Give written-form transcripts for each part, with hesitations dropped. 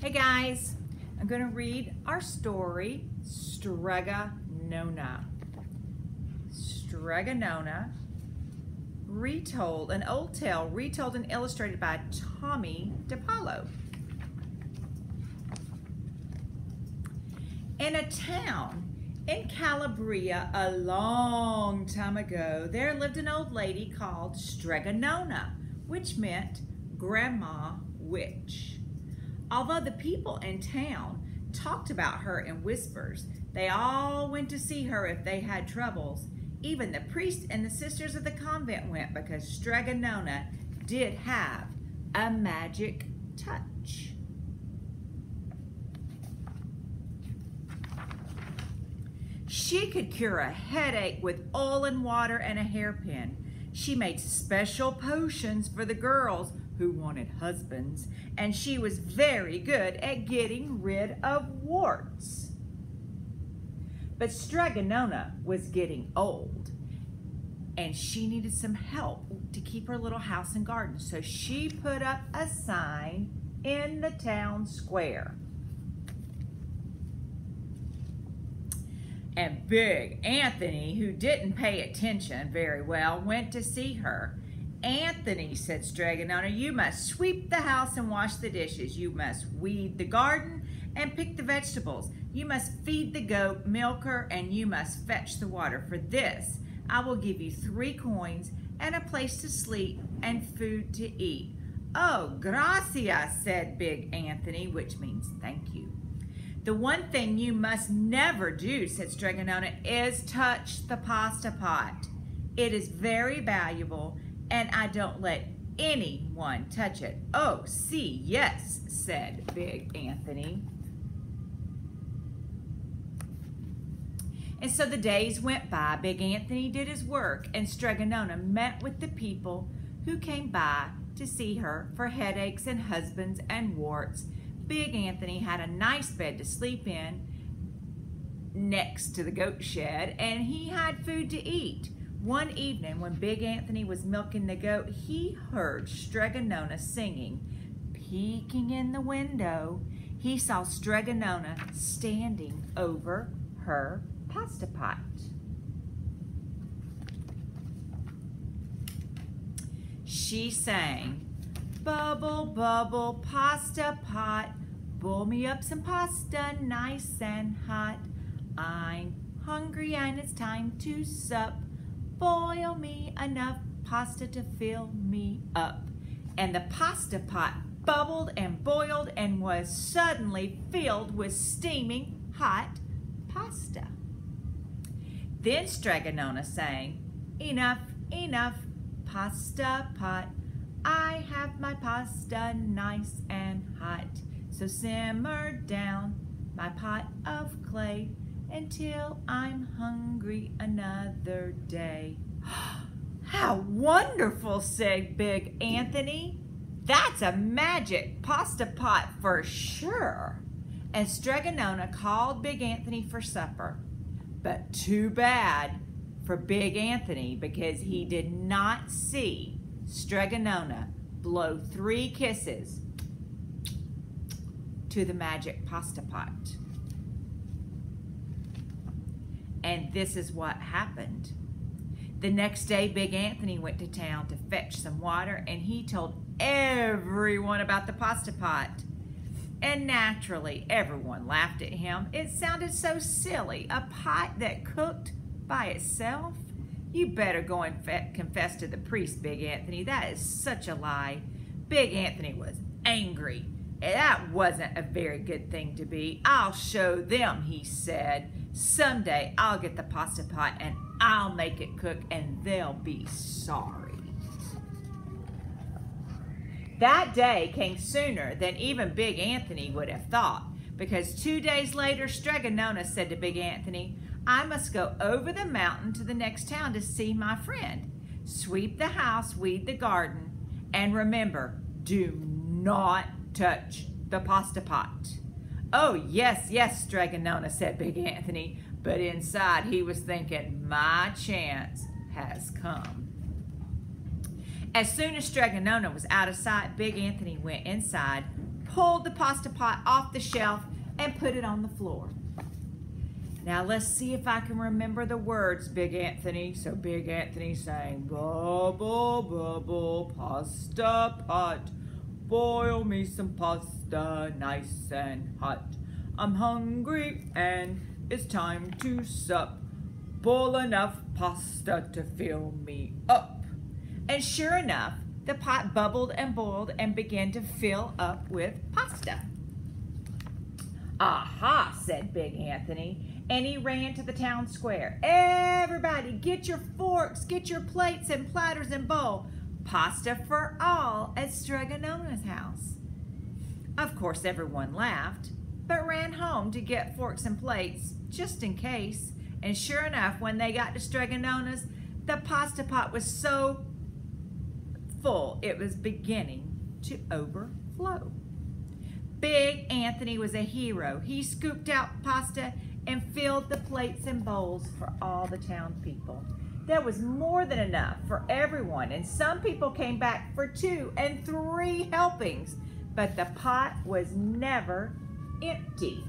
Hey guys, I'm going to read our story, Strega Nona. Strega Nona, retold, an old tale retold and illustrated by Tommy DiPaolo. In a town in Calabria a long time ago, there lived an old lady called Strega Nona, which meant Grandma Witch. Although the people in town talked about her in whispers, they all went to see her if they had troubles. Even the priests and the sisters of the convent went because Strega Nona did have a magic touch. She could cure a headache with oil and water and a hairpin. She made special potions for the girls who wanted husbands, and she was very good at getting rid of warts. But Strega Nona was getting old, and she needed some help to keep her little house and garden, so she put up a sign in the town square. And Big Anthony, who didn't pay attention very well, went to see her. "Anthony," said Strega Nona, "you must sweep the house and wash the dishes. You must weed the garden and pick the vegetables. You must feed the goat, milk her, and you must fetch the water. For this, I will give you 3 coins and a place to sleep and food to eat." "Oh, gracias," said Big Anthony, which means thank you. "The one thing you must never do," said Strega Nona, "is touch the pasta pot. It is very valuable, and I don't let anyone touch it." "Oh, see, yes," said Big Anthony. And so the days went by. Big Anthony did his work, and Strega Nona met with the people who came by to see her for headaches and husbands and warts. Big Anthony had a nice bed to sleep in next to the goat shed, and he had food to eat. One evening when Big Anthony was milking the goat, he heard Strega Nona singing. Peeking in the window, he saw Strega Nona standing over her pasta pot. She sang, "Bubble, bubble, pasta pot, boil me up some pasta nice and hot. I'm hungry and it's time to sup. Boil me enough pasta to fill me up." And the pasta pot bubbled and boiled and was suddenly filled with steaming hot pasta. Then Strega Nona sang, "Enough, enough, pasta pot. I have my pasta nice and hot. So simmer down my pot of clay until I'm hungry another day." "How wonderful," said Big Anthony. "That's a magic pasta pot for sure." And Strega Nona called Big Anthony for supper. But too bad for Big Anthony, because he did not see Strega Nona blow 3 kisses to the magic pasta pot. And this is what happened. The next day, Big Anthony went to town to fetch some water, and he told everyone about the pasta pot. And naturally, everyone laughed at him. It sounded so silly, a pot that cooked by itself. "You better go and confess to the priest, Big Anthony. That is such a lie." Big Anthony was angry. "That wasn't a very good thing to be. I'll show them," he said. "Someday I'll get the pasta pot and I'll make it cook, and they'll be sorry." That day came sooner than even Big Anthony would have thought, because 2 days later, Strega Nona said to Big Anthony, "I must go over the mountain to the next town to see my friend. Sweep the house, weed the garden, and remember, do not touch the pasta pot." "Oh, yes, yes," Strega Nona said Big Anthony, but inside he was thinking, my chance has come. As soon as Strega Nona was out of sight, Big Anthony went inside, pulled the pasta pot off the shelf and put it on the floor. Now let's see if I can remember the words, Big Anthony. So Big Anthony sang, bubble, bubble, pasta pot. Boil me some pasta nice and hot. I'm hungry and it's time to sup. Boil enough pasta to fill me up. And sure enough, the pot bubbled and boiled and began to fill up with pasta. Aha, said Big Anthony, and he ran to the town square. Everybody, get your forks, get your plates and platters and bowl. Pasta for all at strega nona's house. Of course, everyone laughed, but ran home to get forks and plates, just in case. And sure enough, when they got to strega nona's, the pasta pot was so full, it was beginning to overflow. Big Anthony was a hero. He scooped out pasta and filled the plates and bowls for all the town people. There was more than enough for everyone, and some people came back for 2 and 3 helpings, but the pot was never empty.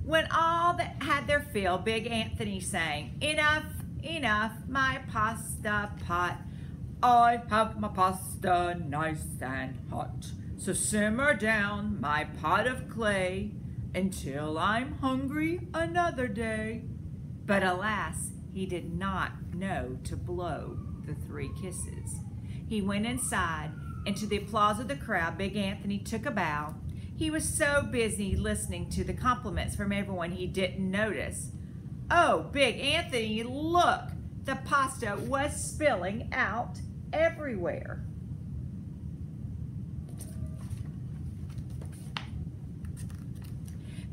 When all that had their fill, Big Anthony sang, enough, enough, my pasta pot. I have my pasta nice and hot. So simmer down my pot of clay until I'm hungry another day. But alas, he did not know to blow the 3 kisses. He went inside, and to the applause of the crowd, Big Anthony took a bow. He was so busy listening to the compliments from everyone he didn't notice. Oh, Big Anthony, look! The pasta was spilling out everywhere.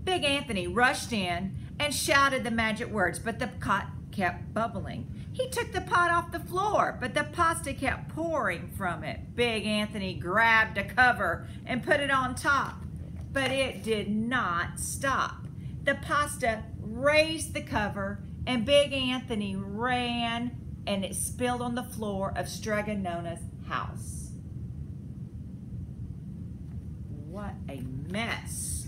Big Anthony rushed in and shouted the magic words, but the pot kept bubbling. He took the pot off the floor, but the pasta kept pouring from it. Big Anthony grabbed a cover and put it on top, but it did not stop. The pasta raised the cover, and Big Anthony ran, and it spilled on the floor of strega nona's house. What a mess.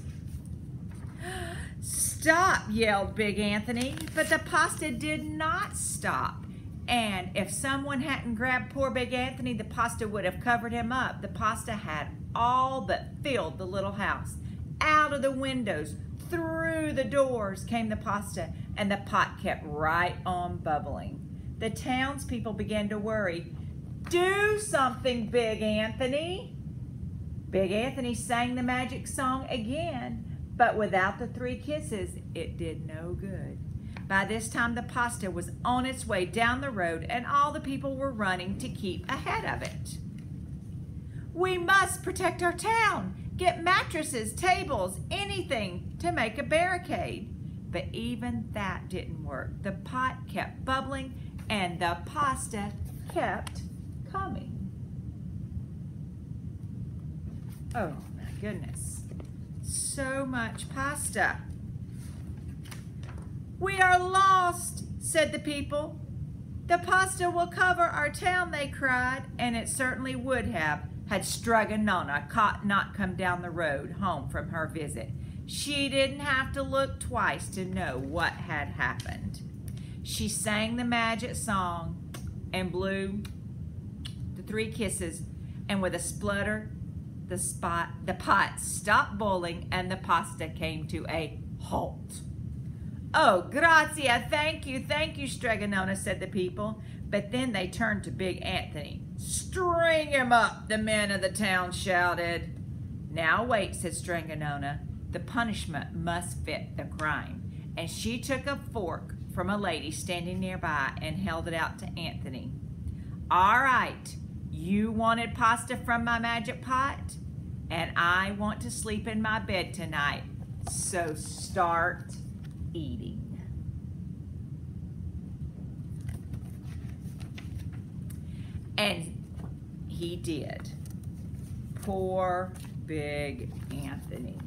Stop, yelled Big Anthony, but the pasta did not stop. And if someone hadn't grabbed poor Big Anthony, the pasta would have covered him up. The pasta had all but filled the little house. Out of the windows, through the doors came the pasta, and the pot kept right on bubbling. The townspeople began to worry. Do something, Big Anthony. Big Anthony sang the magic song again, but without the 3 kisses, it did no good. By this time, the pasta was on its way down the road, and all the people were running to keep ahead of it. We must protect our town. Get mattresses, tables, anything to make a barricade. But even that didn't work. The pot kept bubbling, and the pasta kept coming. Oh my goodness. So much pasta. We are lost, said the people. The pasta will cover our town, they cried, and it certainly would have had strega nona not come down the road home from her visit. She didn't have to look twice to know what had happened. She sang the magic song and blew the 3 kisses, and with a splutter, the pot stopped boiling and the pasta came to a halt. Oh, grazie, thank you, strega nona, said the people. But then they turned to Big Anthony. String him up, the men of the town shouted. Now wait, said strega nona. The punishment must fit the crime. And she took a fork from a lady standing nearby and held it out to Anthony. All right, you wanted pasta from my magic pot, and I want to sleep in my bed tonight. So start eating. And he did. Poor Big Anthony.